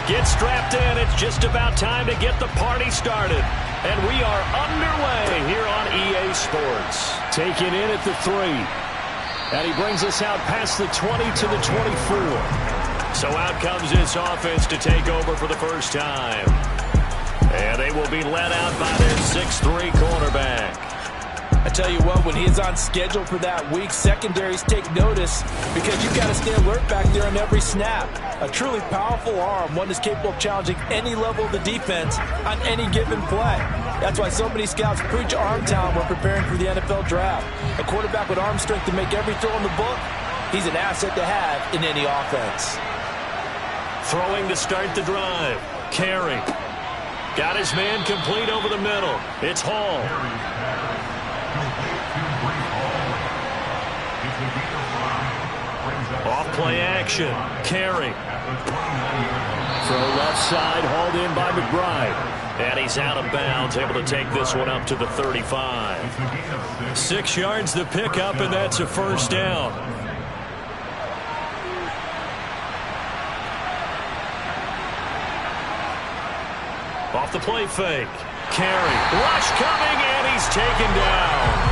Get strapped in. It's just about time to get the party started. And we are underway here on EA Sports. Taken in at the 3. And he brings us out past the 20 to the 24. So out comes this offense to take over for the first time. And they will be led out by their 6'3" cornerback. I tell you what, when he's on schedule for that week, secondaries take notice because you've got to stay alert back there on every snap. A truly powerful arm, one that's capable of challenging any level of the defense on any given play. That's why so many scouts preach arm talent when preparing for the NFL draft. A quarterback with arm strength to make every throw in the book, he's an asset to have in any offense. Throwing to start the drive. Carey. Got his man complete over the middle. It's Hall. Off play action. Carey. Throw left side, hauled in by McBride. And he's out of bounds, able to take this one up to the 35. 6 yards the pickup, and that's a first down. Off the play fake. Carey. Rush coming, and he's taken down.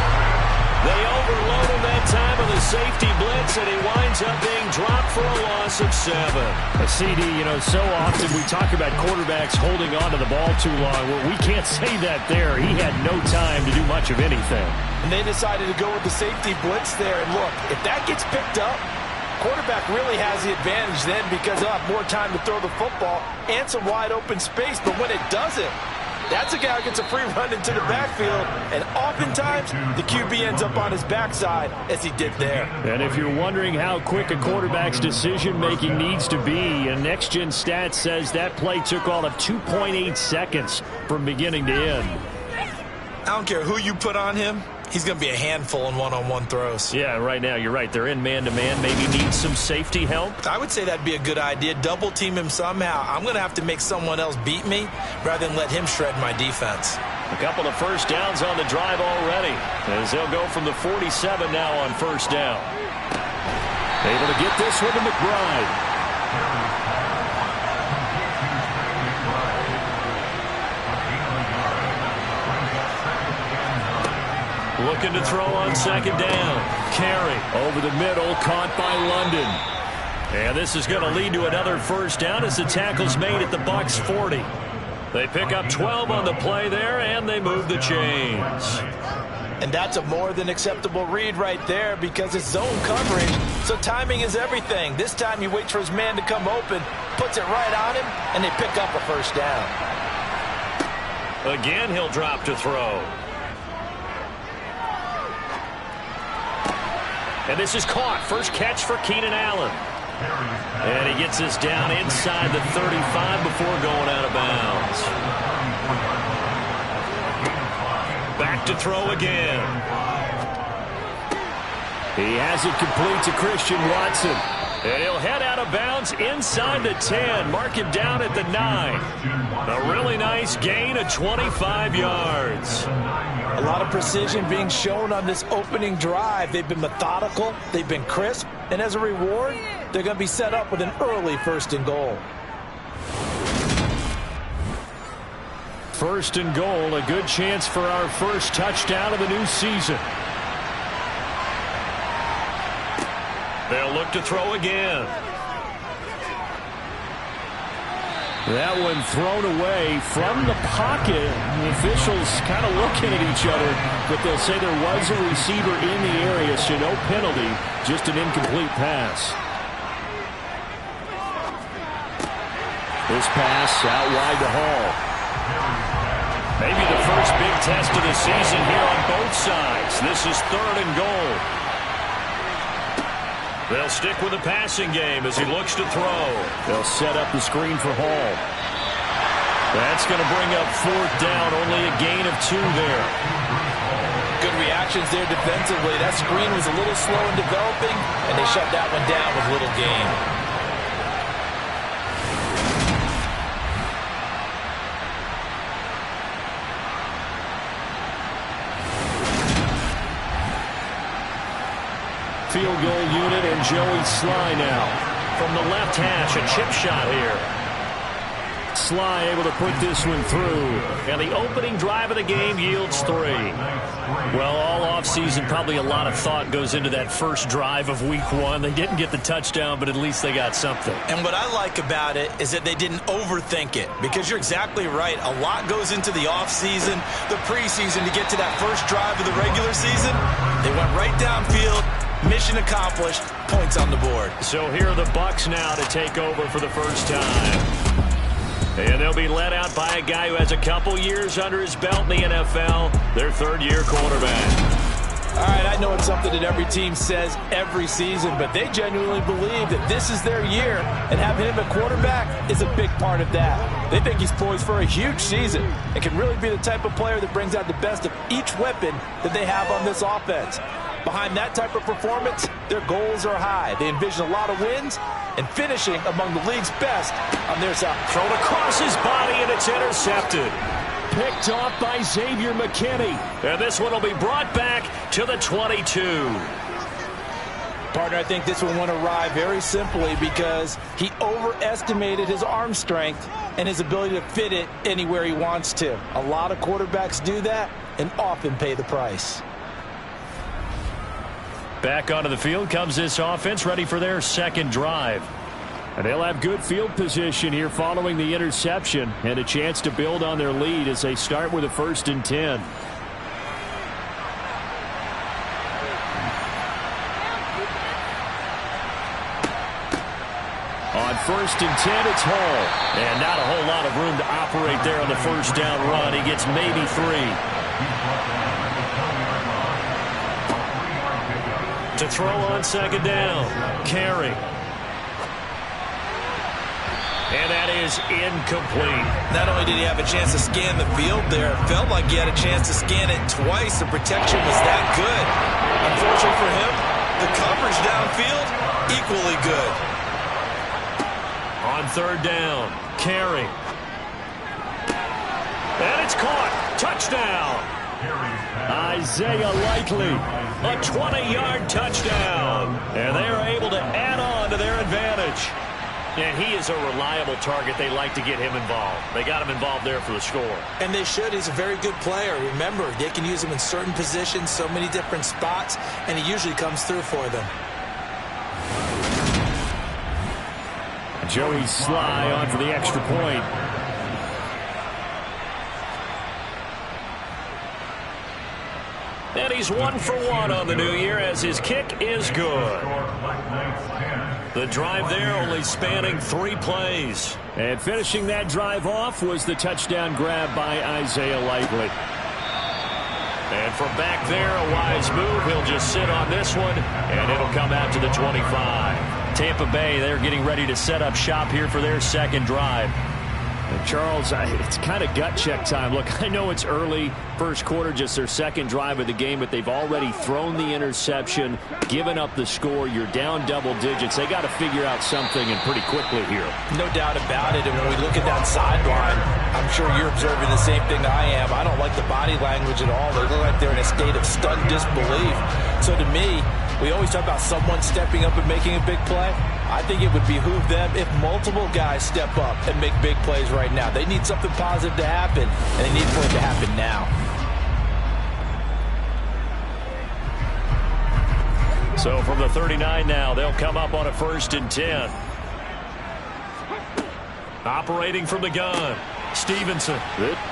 They overload him that time with a safety blitz, and he winds up being dropped for a loss of 7. A CD, so often we talk about quarterbacks holding on to the ball too long. Well, we can't say that there. He had no time to do much of anything. And they decided to go with the safety blitz there. And look, if that gets picked up, quarterback really has the advantage then because he'll have more time to throw the football and some wide open space. But when it doesn't, that's a guy who gets a free run into the backfield, and oftentimes the QB ends up on his backside as he did there. And if you're wondering how quick a quarterback's decision-making needs to be, a next-gen stat says that play took all of 2.8 seconds from beginning to end. I don't care who you put on him. He's going to be a handful in one-on-one throws. Yeah, right now, you're right. They're in man-to-man. Maybe need some safety help. I would say that'd be a good idea. Double team him somehow. I'm going to have to make someone else beat me rather than let him shred my defense. A couple of first downs on the drive already, as they'll go from the 47 now on first down. Able to get this one to McBride. Looking to throw on second down. Carey over the middle, caught by London. And this is going to lead to another first down as the tackle's made at the Bucs 40. They pick up 12 on the play there, and they move the chains. And that's a more than acceptable read right there because it's zone coverage, so timing is everything. This time he waits for his man to come open, puts it right on him, and they pick up a first down. Again, he'll drop to throw. And this is caught. First catch for Keenan Allen. And he gets this down inside the 35 before going out of bounds. Back to throw again. He has it complete to Christian Watson. And he'll head out of bounds inside the 10. Mark him down at the 9. A really nice gain of 25 yards. A lot of precision being shown on this opening drive. They've been methodical, they've been crisp, and as a reward, they're going to be set up with an early 1st and goal. 1st and goal, a good chance for our first touchdown of the new season. They'll look to throw again. That one thrown away from the pocket. The officials kind of looking at each other, but they'll say there was a receiver in the area, so no penalty, just an incomplete pass. This pass out wide to Hall. Maybe the first big test of the season here on both sides. This is 3rd and goal. They'll stick with the passing game as he looks to throw. They'll set up the screen for Hall. That's going to bring up 4th down, only a gain of 2 there. Good reactions there defensively. That screen was a little slow in developing, and they shut that one down with little gain. Field goal unit and Joey Sly now. From the left hash, a chip shot here. Sly able to put this one through. And the opening drive of the game yields 3. Well, all offseason, probably a lot of thought goes into that first drive of week 1. They didn't get the touchdown, but at least they got something. And what I like about it is that they didn't overthink it, because you're exactly right. A lot goes into the offseason, the preseason to get to that first drive of the regular season. They went right downfield. Mission accomplished. Points on the board. So here are the Bucs now to take over for the first time. And they'll be led out by a guy who has a couple years under his belt in the NFL, their third-year quarterback. All right, I know it's something that every team says every season, but they genuinely believe that this is their year, and having him at quarterback is a big part of that. They think he's poised for a huge season and can really be the type of player that brings out the best of each weapon that they have on this offense. Behind that type of performance, their goals are high. They envision a lot of wins and finishing among the league's best on their side. Thrown across his body, and it's intercepted. Picked off by Xavier McKinney. And this one will be brought back to the 22. Partner, I think this one won't arrive very simply because he overestimated his arm strength and his ability to fit it anywhere he wants to. A lot of quarterbacks do that and often pay the price. Back onto the field comes this offense, ready for their second drive. And they'll have good field position here following the interception and a chance to build on their lead as they start with a 1st and 10. On 1st and 10, it's Hall. And not a whole lot of room to operate there on the first down run. He gets maybe 3. To throw on 2nd down, Carey. And that is incomplete. Not only did he have a chance to scan the field there, it felt like he had a chance to scan it twice. The protection was that good. Unfortunately for him, the coverage downfield, equally good. On 3rd down, Carey. And it's caught. Touchdown. Isaiah Likely, a 20-yard touchdown. And they are able to add on to their advantage. And he is a reliable target. They like to get him involved. They got him involved there for the score. And they should. He's a very good player. Remember, they can use him in certain positions, so many different spots, and he usually comes through for them. Joey Sly on for the extra point. And he's 1 for 1 on the new year as his kick is good. The drive there only spanning 3 plays. And finishing that drive off was the touchdown grab by Isaiah Likely. And from back there, a wise move. He'll just sit on this one, and it'll come out to the 25. Tampa Bay, they're getting ready to set up shop here for their second drive. And Charles, it's kind of gut check time. Look, I know it's early, first quarter, just their second drive of the game, but they've already thrown the interception, given up the score. You're down double digits. They got to figure out something, and pretty quickly here. No doubt about it. And when we look at that sideline, I'm sure you're observing the same thing I am. I don't like the body language at all. They look like they're in a state of stunned disbelief. So to me, we always talk about someone stepping up and making a big play. I think it would behoove them if multiple guys step up and make big plays right now. They need something positive to happen, and they need for it to happen now. So from the 39 now, they'll come up on a 1st and 10. Operating from the gun, Stevenson.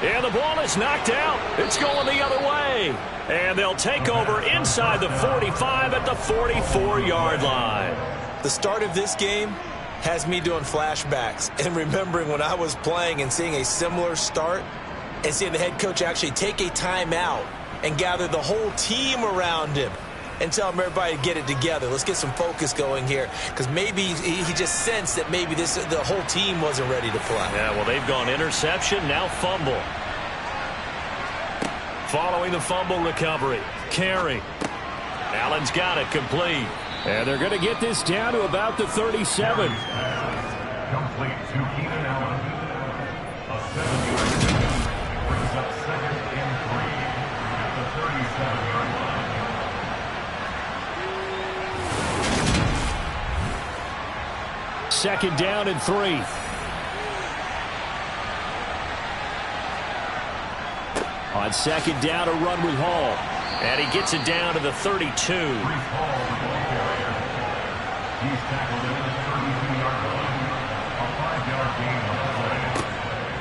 And the ball is knocked out. It's going the other way. And they'll take over inside the 45 at the 44-yard line. The start of this game has me doing flashbacks and remembering when I was playing and seeing a similar start and seeing the head coach actually take a timeout and gather the whole team around him and tell him everybody to get it together. Let's get some focus going here, because maybe he just sensed that maybe the whole team wasn't ready to play. Yeah, well, they've gone interception, now fumble. Following the fumble recovery, Carey. Allen's got it, complete. And they're going to get this down to about the 37. Complete to Keenan Allen. A 7-yard touchdown brings up 2nd and 3 at the 37-yard line. 2nd down and 3. On second down, a run with Hall. And he gets it down to the 32. He's tackled at the 32-yard line. A 5-yard gain on the play.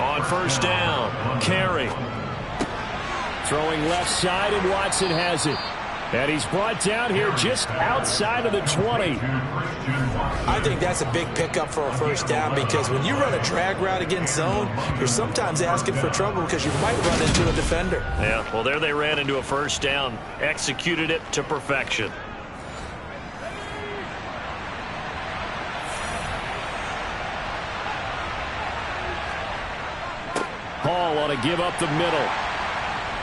On first down, Carey. Throwing left side, and Watson has it. And he's brought down here just outside of the 20. I think that's a big pickup for a first down, because when you run a drag route against zone, you're sometimes asking for trouble because you might run into a defender. Yeah, well, there they ran into a first down. Executed it to perfection. Hall ought to give up the middle.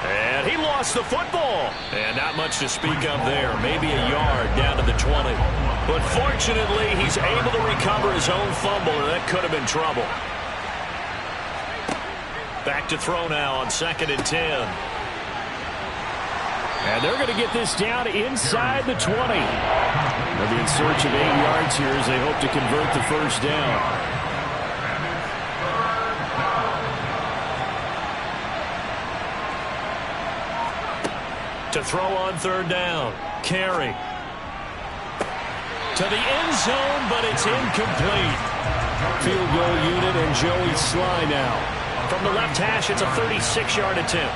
And he lost the football. And not much to speak of there. Maybe a yard down to the 20. But fortunately, he's able to recover his own fumble, and that could have been trouble. Back to throw now on 2nd and 10. And they're going to get this down inside the 20. They'll be in search of 8 yards here as they hope to convert the first down. To throw on 3rd down. Carey. To the end zone, but it's incomplete. Field goal unit and Joey Sly now. From the left hash, it's a 36-yard attempt.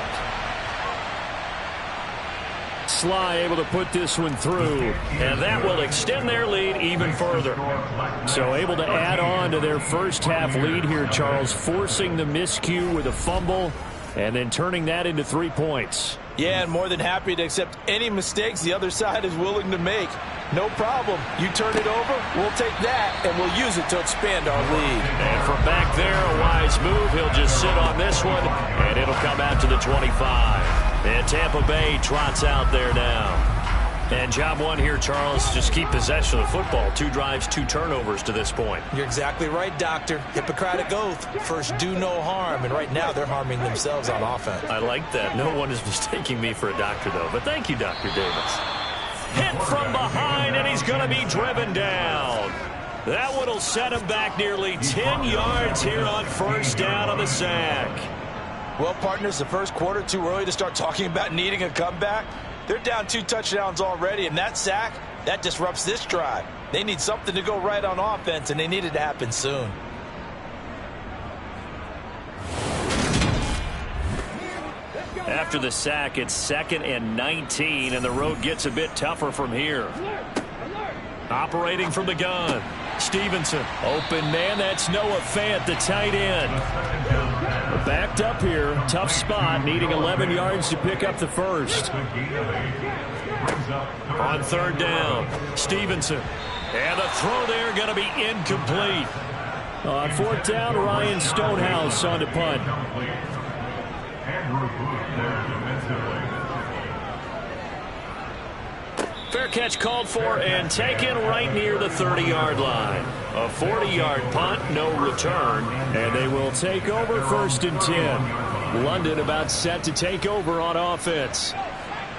Sly able to put this one through. And that will extend their lead even further. So able to add on to their first half lead here, Charles, forcing the miscue with a fumble and then turning that into 3 points. Yeah, and more than happy to accept any mistakes the other side is willing to make. No problem. You turn it over, we'll take that, and we'll use it to expand our lead. And from back there, a wise move. He'll just sit on this one, and it'll come out to the 25. And Tampa Bay trots out there now. And job one here, Charles, just keep possession of the football. 2 drives, 2 turnovers to this point. You're exactly right, Doctor. Hippocratic oath. First, do no harm. And right now, they're harming themselves on offense. I like that. No one is mistaking me for a doctor, though. But thank you, Dr. Davis. Hit from behind, and he's going to be driven down. That one will set him back nearly 10 yards here on first down on the sack. Well, partners, the first quarter, too early to start talking about needing a comeback. They're down 2 touchdowns already, and that sack, that disrupts this drive. They need something to go right on offense, and they need it to happen soon. After the sack, it's 2nd and 19, and the road gets a bit tougher from here. Operating from the gun, Stevenson. Open man, that's Noah Fant, the tight end. We're backed up here, tough spot, needing 11 yards to pick up the first. On 3rd down, Stevenson. And the throw there going to be incomplete. On 4th down, Ryan Stonehouse on to punt. Fair catch called for and taken right near the 30-yard line. A 40-yard punt, no return. And they will take over 1st and 10. London about set to take over on offense.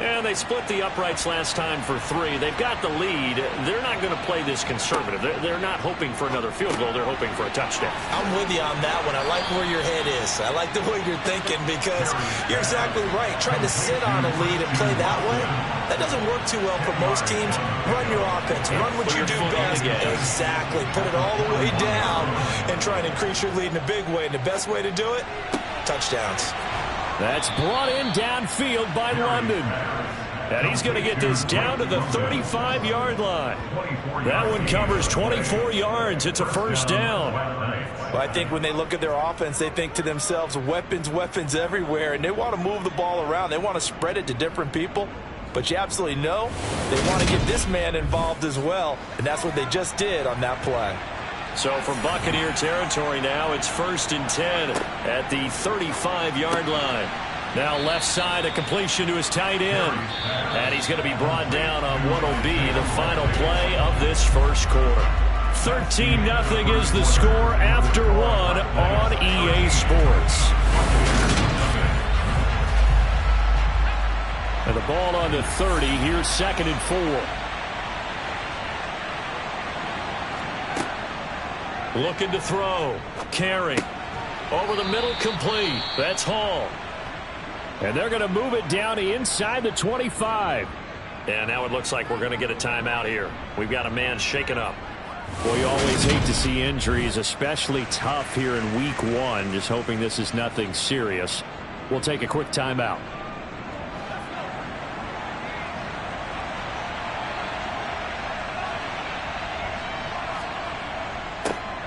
And they split the uprights last time for 3. They've got the lead. They're not going to play this conservative. They're not hoping for another field goal. They're hoping for a touchdown. I'm with you on that one. I like where your head is. I like the way you're thinking, because you're exactly right. Trying to sit on a lead and play that way, that doesn't work too well for most teams. Run your offense. Run what you do best. Exactly. Put it all the way down and try and increase your lead in a big way. And the best way to do it, touchdowns. That's brought in downfield by London. And he's going to get this down to the 35-yard line. That one covers 24 yards. It's a first down. Well, I think when they look at their offense, they think to themselves, weapons, weapons everywhere. And they want to move the ball around. They want to spread it to different people. But you absolutely know they want to get this man involved as well. And that's what they just did on that play. So from Buccaneer territory now, it's 1st and 10 at the 35-yard line. Now left side, a completion to his tight end. And he's going to be brought down on what will be the final play of this first quarter. 13-0 is the score after 1 on EA Sports. And the ball on the 30. Here's 2nd and 4. Looking to throw. Carey. Over the middle, complete. That's Hall. And they're going to move it down inside the 25. And now it looks like we're going to get a timeout here. We've got a man shaken up. Well, you always hate to see injuries, especially tough here in week one. Just hoping this is nothing serious. We'll take a quick timeout.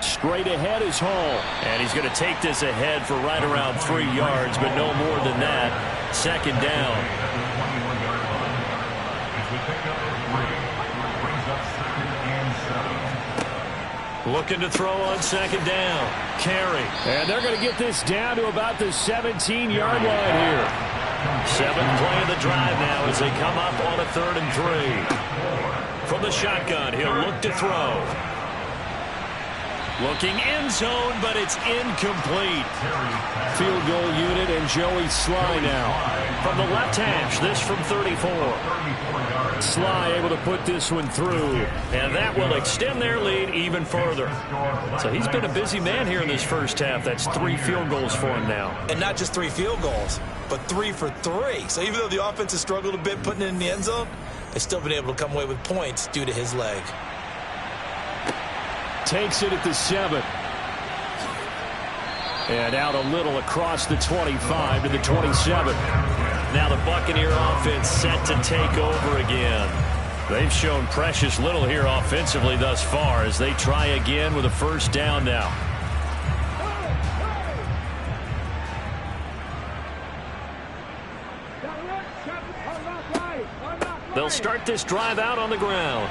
Straight ahead is Hall. And he's going to take this ahead for right around 3 yards, but no more than that. Second down. Looking to throw on second down. Carry. And they're going to get this down to about the 17-yard line here. 7th play of the drive now as they come up on a 3rd and 3. From the shotgun, he'll look to throw. Looking end zone, but it's incomplete. Field goal unit and Joey Sly now. From the left hash, this from 34. Sly able to put this one through. And that will extend their lead even further. So he's been a busy man here in this first half. That's 3 field goals for him now. And not just 3 field goals, but 3 for 3. So even though the offense has struggled a bit putting it in the end zone, they've still been able to come away with points due to his leg. Takes it at the 7. And out a little across the 25 to the 27. Now the Buccaneer offense set to take over again. They've shown precious little here offensively thus far as they try again with a first down now. They'll start this drive out on the ground.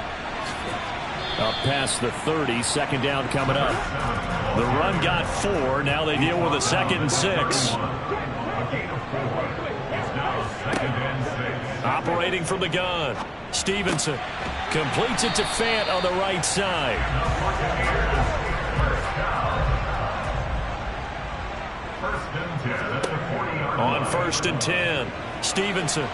Up past the 30, second down coming up. The run got 4. Now they deal with a 2nd and 6. Operating from the gun. Stevenson completes it to Fant on the right side. On 1st and 10, Stevenson.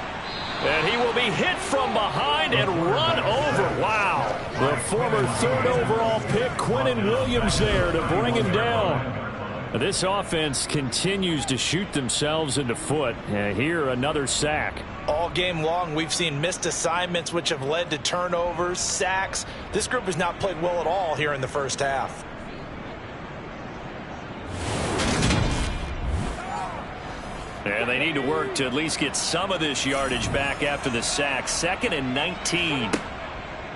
And he will be hit from behind and run over. Wow. The former 3rd overall pick, Quinnen Williams, there to bring him down. This offense continues to shoot themselves in the foot. And here, another sack. All game long, we've seen missed assignments, which have led to turnovers, sacks. This group has not played well at all here in the first half. And they need to work to at least get some of this yardage back after the sack. 2nd and 19.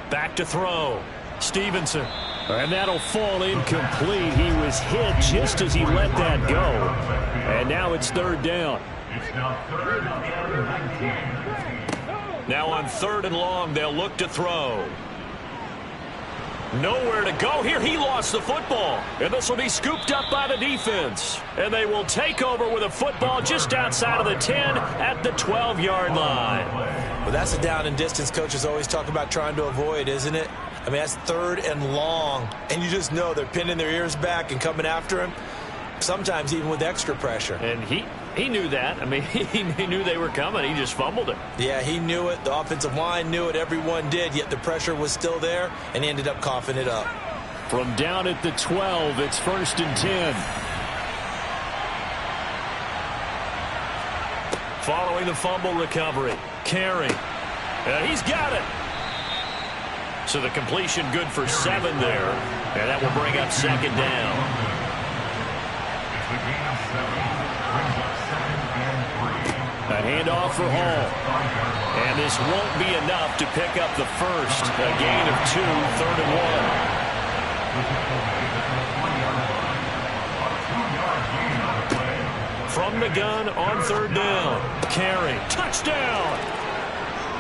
Back to throw. Stevenson. And that'll fall incomplete. He was hit just as he let that go. And now it's 3rd down. Now on 3rd and long, they'll look to throw. Nowhere to go here. He lost the football. And this will be scooped up by the defense. And they will take over with a football just outside of the 10 at the 12-yard line. Well, that's a down and distance coaches always talk about trying to avoid, isn't it? I mean, that's 3rd and long. And you just know they're pinning their ears back and coming after him. Sometimes even with extra pressure. And he knew that. I mean, he knew they were coming. He just fumbled it. Yeah, he knew it. The offensive line knew it. Everyone did. Yet the pressure was still there, and he ended up coughing it up. From down at the 12, it's 1st and 10. Following the fumble recovery. Carry. And he's got it. So the completion good for 7 there. And that will bring up 2nd down. A handoff for Hall. And this won't be enough to pick up the first. A gain of 2, 3rd and 1. From the gun on 3rd down. Carry. Touchdown.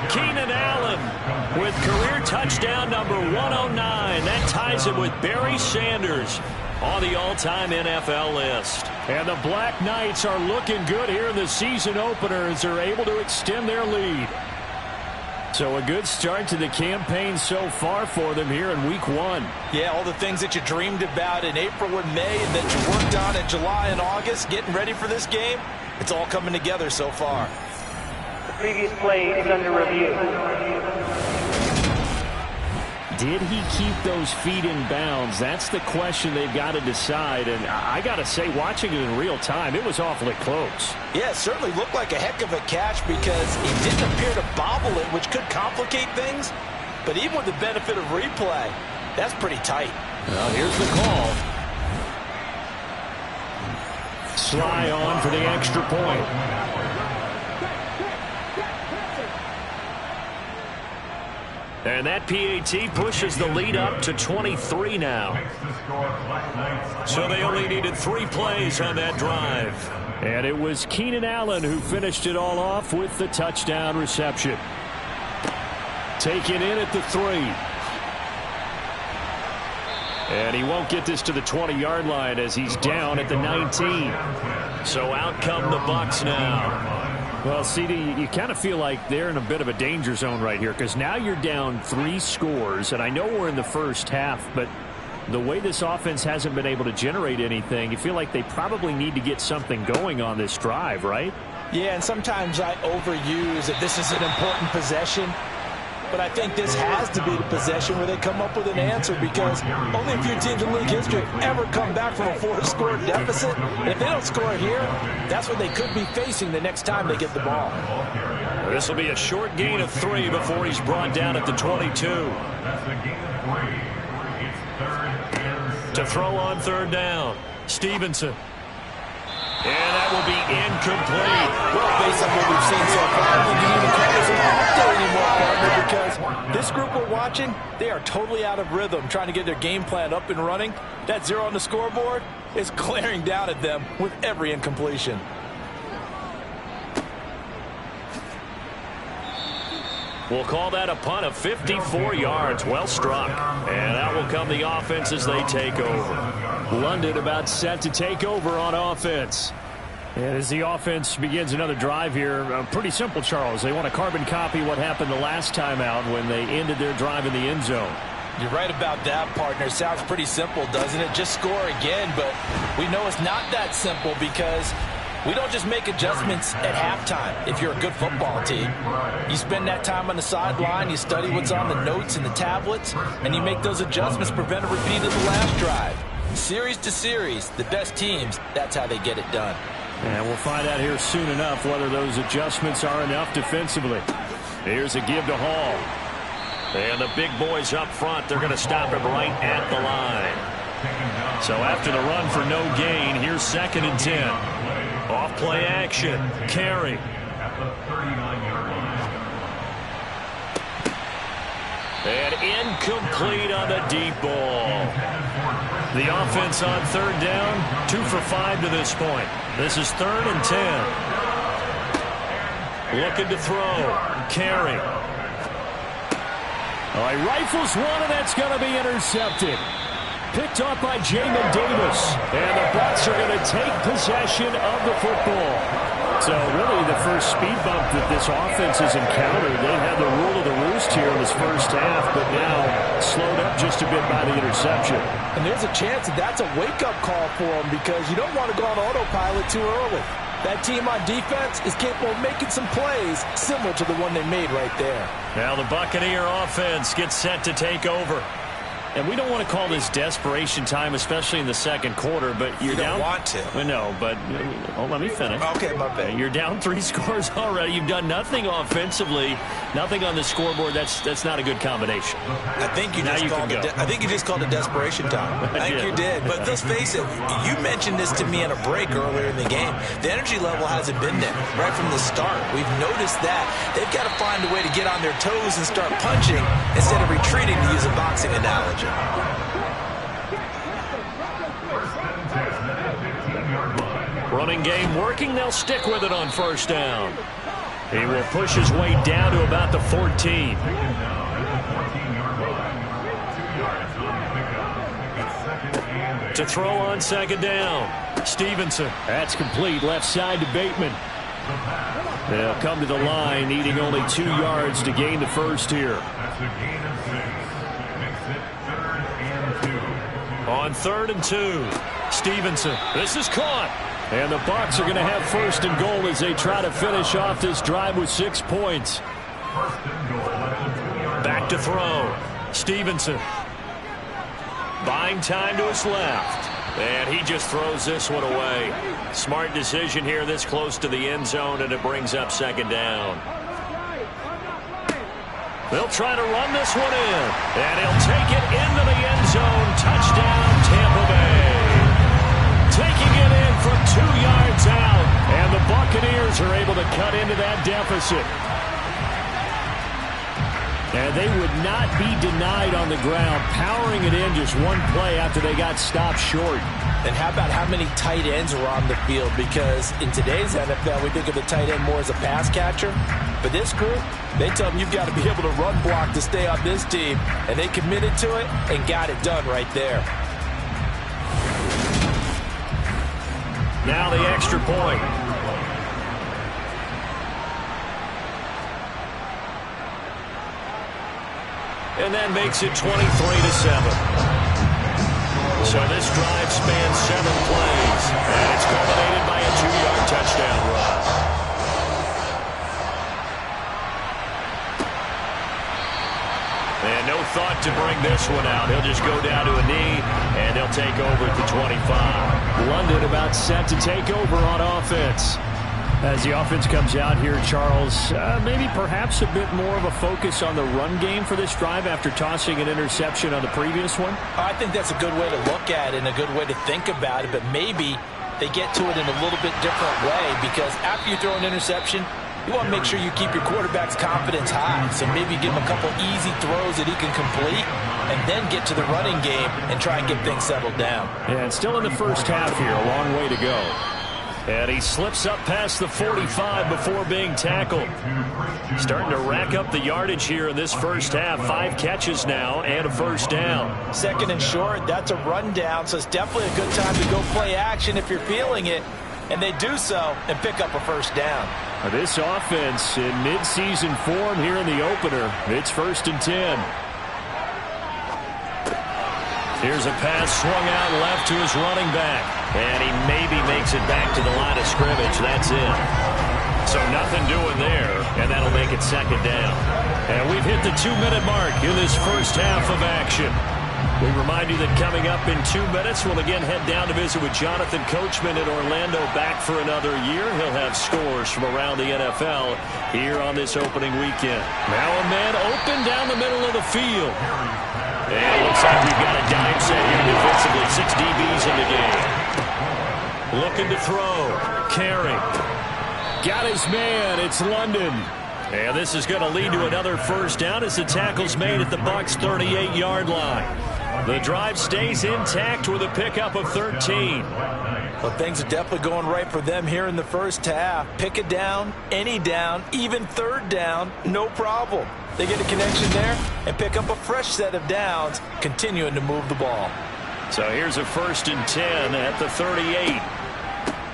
Keenan Allen with career touchdown number 109. That ties him with Barry Sanders on the all-time NFL list. And the Black Knights are looking good here in the season opener as they're able to extend their lead. So a good start to the campaign so far for them here in week 1. Yeah, all the things that you dreamed about in April and May and that you worked on in July and August, getting ready for this game, it's all coming together so far. The previous play is under review. did he keep those feet in bounds? That's the question they've got to decide. And I got to say, watching it in real time, it was awfully close. Yeah, it certainly looked like a heck of a catch because he didn't appear to bobble it, which could complicate things. But even with the benefit of replay, that's pretty tight. Well, here's the call. Sly on for the extra point. And that PAT pushes the lead up to 23 now. So they only needed 3 plays on that drive. And it was Keenan Allen who finished it all off with the touchdown reception. Taken in at the 3. And he won't get this to the 20-yard line as he's down at the 19. So out come the Bucs now. Well, CD, you kind of feel like they're in a bit of a danger zone right here because now you're down 3 scores, and I know we're in the first half, but the way this offense hasn't been able to generate anything, you feel like they probably need to get something going on this drive, right? Yeah, and sometimes I overuse that this is an important possession. But I think this has to be the possession where they come up with an answer because only a few teams in league history have ever come back from a 4-score deficit. And if they don't score here, that's what they could be facing the next time they get the ball. This will be a short gain of 3 before he's brought down at the 22. That's a gain of 3. It's 3rd and 6. To throw on 3rd down, Stevenson. And that will be incomplete. Well, based on what we've seen so far, I think you need to call this an off day anymore, partner, because this group we're watching, they are totally out of rhythm, trying to get their game plan up and running. That 0 on the scoreboard is glaring down at them with every incompletion. We'll call that a punt of 54 yards. Well struck. And out will come the offense as they take over. London about set to take over on offense. And as the offense begins another drive here, pretty simple, Charles. They want to carbon copy what happened the last time out when they ended their drive in the end zone. You're right about that, partner. Sounds pretty simple, doesn't it? Just score again, but we know it's not that simple because we don't just make adjustments at halftime if you're a good football team. You spend that time on the sideline, you study what's on the notes and the tablets, and you make those adjustments, prevent a repeat of the last drive. Series to series, the best teams, that's how they get it done. And we'll find out here soon enough whether those adjustments are enough defensively. Here's a give to Hall. And the big boys up front, they're going to stop him right at the line. So after the run for no gain, here's 2nd and 10. Off play action. Carey. At the 39-yard line. And incomplete on the deep ball. The offense on 3rd down, 2 for 5 to this point. This is 3rd and 10. Looking to throw. Carey. All right, rifles one, and that's going to be intercepted. Picked off by Jamin Davis. And the Bucs are going to take possession of the football. So really the first speed bump that this offense has encountered. They had the rule of the roost here in this first half, but now slowed up just a bit by the interception. And there's a chance that that's a wake-up call for them because you don't want to go on autopilot too early. That team on defense is capable of making some plays similar to the one they made right there. Now the Buccaneer offense gets set to take over. And we don't want to call this desperation time, especially in the second quarter, but you're down. You don't want to. Well, no, but let me finish. Okay, my bad. You're down 3 scores already. You've done nothing offensively, nothing on the scoreboard. That's not a good combination. I think you just called it desperation time. I think you did. But let's face it, you mentioned this to me in a break earlier in the game. The energy level hasn't been there right from the start. We've noticed that. They've got to find a way to get on their toes and start punching instead of retreating, to use a boxing analogy. Running game working. They'll stick with it on 1st down. He will push his way down to about the 14. To throw on 2nd down. Stevenson. That's complete. Left side to Bateman. They'll come to the line, needing only 2 yards to gain the first here. That's a gain of 6. Makes it 3rd and 2. On 3rd and 2. Stevenson. This is caught. And the Bucs are going to have 1st and goal as they try to finish off this drive with 6 points. 1st and goal at the 2-yard line. Back to throw. Stevenson. Buying time to his left. And he just throws this one away. Smart decision here this close to the end zone, and it brings up second down. They'll try to run this one in. And he'll take it into the end zone. Touchdown, Tampa Bay. Taking it in from 2 yards out. And the Buccaneers are able to cut into that deficit. And they would not be denied on the ground, powering it in just one play after they got stopped short. And how about how many tight ends are on the field? Because in today's NFL, we think of the tight end more as a pass catcher. But this group, they tell them you've got to be able to run block to stay on this team. And they committed to it and got it done right there. Now the extra point. And that makes it 23-7. So this drive spans 7 plays, and it's culminated by a 2-yard touchdown run. And no thought to bring this one out. He'll just go down to a knee, and they'll take over at the 25. London about set to take over on offense. As the offense comes out here, Charles, maybe perhaps a bit more of a focus on the run game for this drive after tossing an interception on the previous one? I think that's a good way to look at it and a good way to think about it, but maybe they get to it in a little bit different way, because after you throw an interception, you want to make sure you keep your quarterback's confidence high. So maybe give him a couple easy throws that he can complete and then get to the running game and try and get things settled down. Yeah, it's still in the first half here, a long way to go. And he slips up past the 45 before being tackled. Starting to rack up the yardage here in this first half. 5 catches now and a first down. Second and short, that's a rundown, so it's definitely a good time to go play action if you're feeling it. And they do so and pick up a first down. This offense in midseason form here in the opener. It's 1st and 10. Here's a pass swung out left to his running back. And he maybe makes it back to the line of scrimmage. That's it. So nothing doing there. And that'll make it second down. And we've hit the 2-minute mark in this first half of action. We remind you that coming up in 2 minutes, we'll again head down to visit with Jonathan Coachman in Orlando, back for another year. He'll have scores from around the NFL here on this opening weekend. Now a man open down the middle of the field. And it looks like we've got a dime set here defensively. 6 DBs in the game. Looking to throw. Carey. Got his man. It's London. And this is going to lead to another first down as the tackle's made at the Bucs' 38-yard line. The drive stays intact with a pickup of 13. Well, things are definitely going right for them here in the first half. Pick a down, any down, even third down, no problem. They get a connection there and pick up a fresh set of downs, continuing to move the ball. So here's a 1st and 10 at the 38.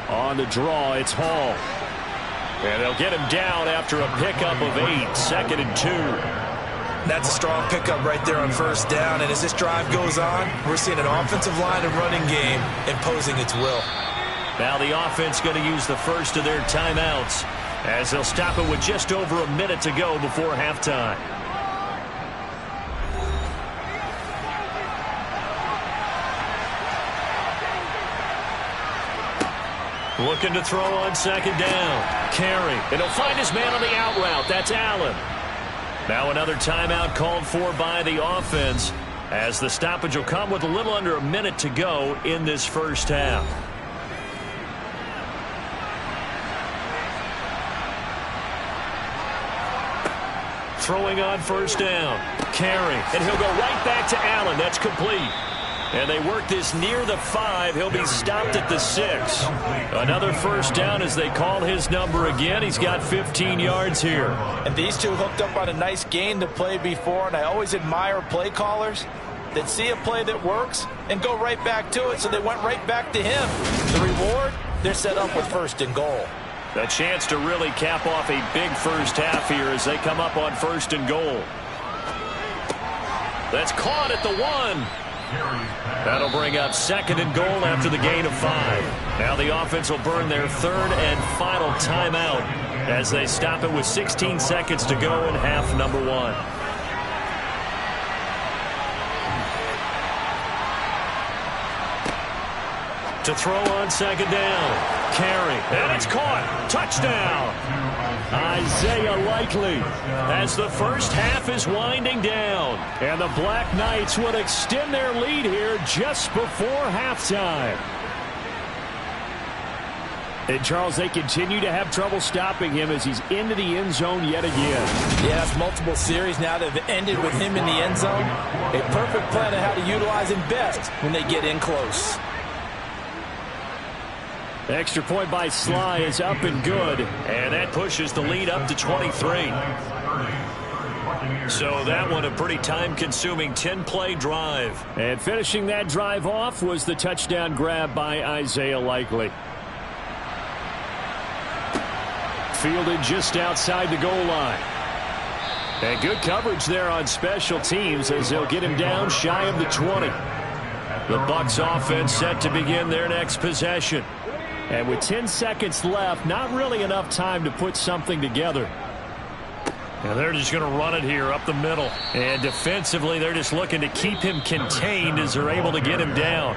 On the draw, it's Hall. And they'll get him down after a pickup of 8, 2nd and 2. That's a strong pickup right there on first down. And as this drive goes on, we're seeing an offensive line and running game imposing its will. Now the offense going to use the first of their timeouts as they'll stop it with just over a minute to go before halftime. Looking to throw on second down. Carey. And he'll find his man on the out route. That's Allen. Now another timeout called for by the offense as the stoppage will come with a little under a minute to go in this first half. Throwing on first down. Carey. And he'll go right back to Allen. That's complete. And they work this near the 5. He'll be stopped at the 6. Another first down as they call his number again. He's got 15 yards here. And these two hooked up on a nice gain that played before, and I always admire play callers that see a play that works and go right back to it, so they went right back to him. The reward, they're set up with 1st and goal. A chance to really cap off a big first half here as they come up on 1st and goal. That's caught at the 1. That'll bring up 2nd and goal after the gain of 5. Now the offense will burn their 3rd and final timeout as they stop it with 16 seconds to go in half number 1. To throw on second down. Carry. And it's caught. Touchdown. Isaiah Likely as the first half is winding down. And the Black Knights would extend their lead here just before halftime. And, Charles, they continue to have trouble stopping him as he's into the end zone yet again. Yeah, it's multiple series now that have ended with him in the end zone. A perfect plan of how to utilize him best when they get in close. The extra point by Sly is up and good. And that pushes the lead up to 23. So that one a pretty time-consuming 10-play drive. And finishing that drive off was the touchdown grab by Isaiah Likely. Fielded just outside the goal line. And good coverage there on special teams as they'll get him down shy of the 20. The Bucs offense set to begin their next possession. And with 10 seconds left, not really enough time to put something together. And they're just going to run it here up the middle. And defensively, they're just looking to keep him contained as they're able to get him down.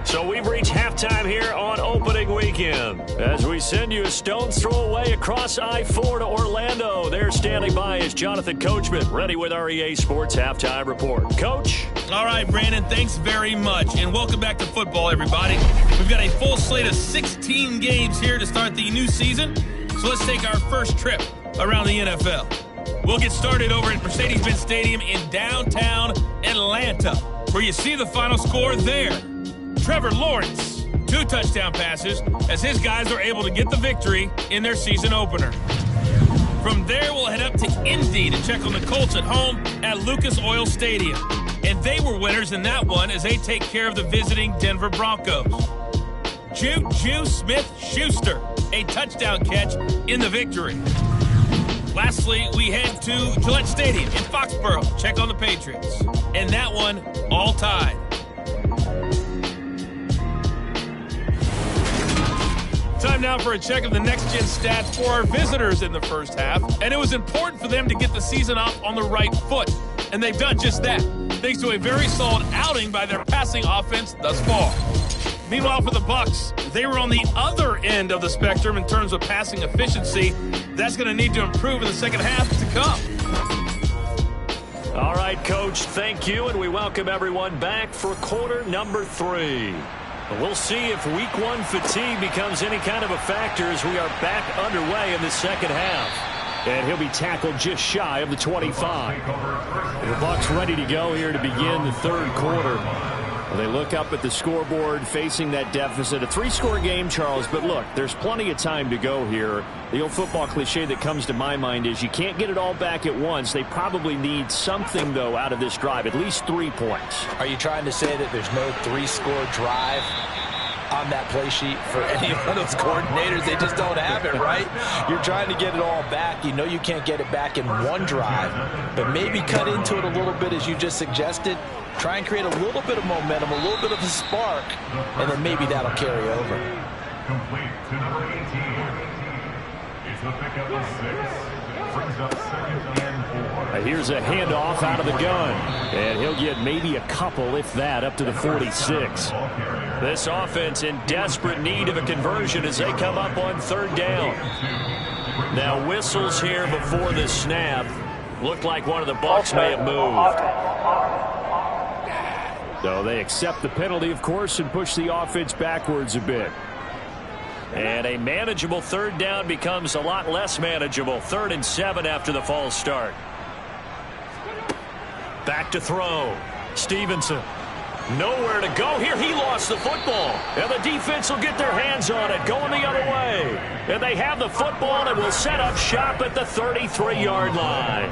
So we've reached halftime here on opening weekend. As we send you a stone's throw away across I-4 to Orlando. There standing by is Jonathan Coachman, ready with our EA Sports Halftime Report. Coach? All right, Brandon, thanks very much. And welcome back to football, everybody. We've got a full slate of 16 games here to start the new season. So let's take our first trip around the NFL. We'll get started over at Mercedes-Benz Stadium in downtown Atlanta, where you see the final score there. Trevor Lawrence, 2 touchdown passes as his guys are able to get the victory in their season opener. From there, we'll head up to Indy to check on the Colts at home at Lucas Oil Stadium. And they were winners in that one as they take care of the visiting Denver Broncos. Juju Smith-Schuster, a touchdown catch in the victory. Lastly, we head to Gillette Stadium in Foxborough, check on the Patriots. And that one, all tied. Time now for a check of the next-gen stats for our visitors in the first half. And it was important for them to get the season off on the right foot. And they've done just that, thanks to a very solid outing by their passing offense thus far. Meanwhile, for the Bucs, they were on the other end of the spectrum in terms of passing efficiency. That's going to need to improve in the second half to come. All right, Coach, thank you, and we welcome everyone back for quarter number 3. We'll see if week 1 fatigue becomes any kind of a factor as we are back underway in the second half. And he'll be tackled just shy of the 25. The Bucs ready to go here to begin the third quarter. Well, they look up at the scoreboard facing that deficit. A 3-score game, Charles, but look, there's plenty of time to go here. The old football cliche that comes to my mind is you can't get it all back at once. They probably need something, though, out of this drive, at least 3 points. Are you trying to say that there's no 3-score drive on that play sheet for any of those coordinators? They just don't have it, right? You're trying to get it all back. You know you can't get it back in one drive, but maybe cut into it a little bit as you just suggested. Try and create a little bit of momentum, a little bit of a spark, and then maybe that'll carry over. Complete to number 18. It's the pickup of 6. Brings up 2nd and 4. Here's a handoff out of the gun. And he'll get maybe a couple, if that, up to the 46. This offense in desperate need of a conversion as they come up on 3rd down. Now whistles here before the snap. Looked like one of the Bucs may have moved. So they accept the penalty, of course, and push the offense backwards a bit. And a manageable 3rd down becomes a lot less manageable. 3rd and 7 after the false start. Back to throw. Stevenson. Nowhere to go here. He lost the football. And the defense will get their hands on it, going the other way. And they have the football and will set up shop at the 33-yard line.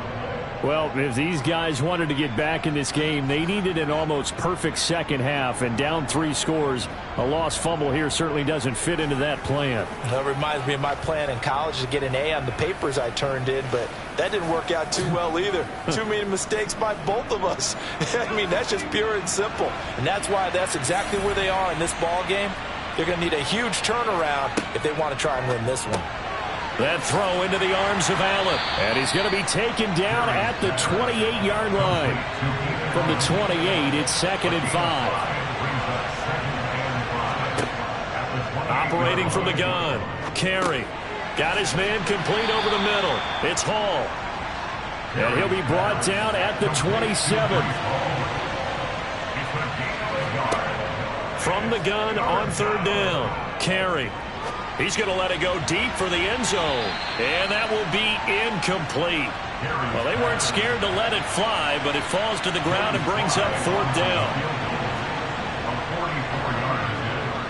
Well, if these guys wanted to get back in this game, they needed an almost perfect second half, and down 3 scores. A lost fumble here certainly doesn't fit into that plan. That reminds me of my plan in college to get an A on the papers I turned in, but that didn't work out too well either. Too many mistakes by both of us. I mean, that's just pure and simple. And that's why that's exactly where they are in this ball game. They're going to need a huge turnaround if they want to try and win this one. That throw into the arms of Allen. And he's going to be taken down at the 28-yard line. From the 28, it's 2nd and 5. Operating from the gun. Carey. Got his man complete over the middle. It's Hall. And he'll be brought down at the 27. From the gun on third down. Carey. He's going to let it go deep for the end zone. And that will be incomplete. Well, they weren't scared to let it fly, but it falls to the ground and brings up fourth down.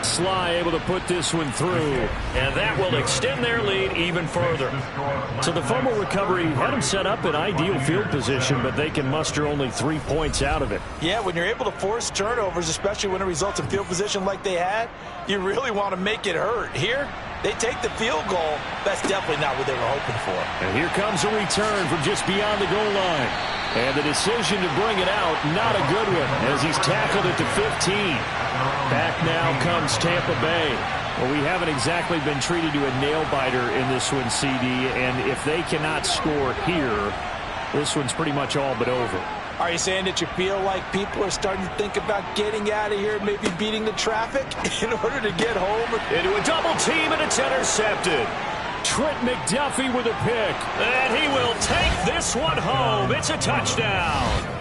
Sly able to put this one through, and that will extend their lead even further. So the fumble recovery had them set up in ideal field position, but they can muster only 3 points out of it. Yeah, when you're able to force turnovers, especially when it results in field position like they had, you really want to make it hurt. Here, they take the field goal. That's definitely not what they were hoping for. And here comes a return from just beyond the goal line. And the decision to bring it out, not a good one, as he's tackled it to 15. Back now comes Tampa Bay. Well, we haven't exactly been treated to a nail-biter in this one, CD, and if they cannot score here, this one's pretty much all but over. Are you saying that you feel like people are starting to think about getting out of here, maybe beating the traffic in order to get home? Into a double team, and it's intercepted. Trent McDuffie with a pick, and he will take this one home. It's a touchdown.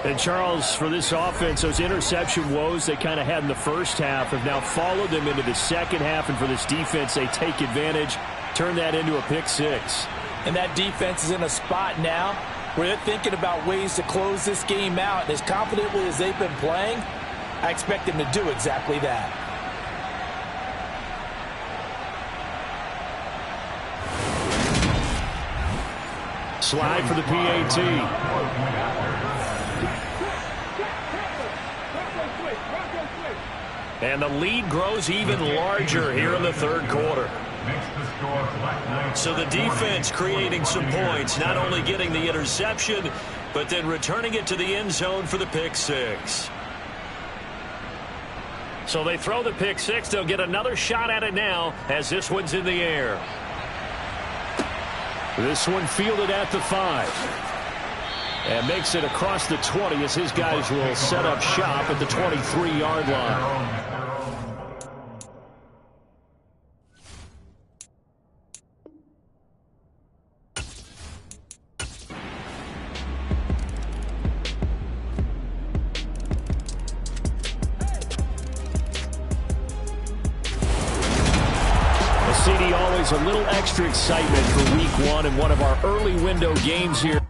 And Charles, for this offense, those interception woes they kind of had in the first half have now followed them into the second half, and for this defense, they take advantage, turn that into a pick six. And that defense is in a spot now where they're thinking about ways to close this game out, and as confidently as they've been playing, I expect them to do exactly that. Slide for the PAT. And the lead grows even larger here in the third quarter. So the defense creating some points, not only getting the interception, but then returning it to the end zone for the pick six. So they throw the pick six. They'll get another shot at it now as this one's in the air. This one fielded at the 5. And makes it across the 20 as his guys will set up shop at the 23-yard line. CD, always a little extra excitement for week one and one of our early window games here.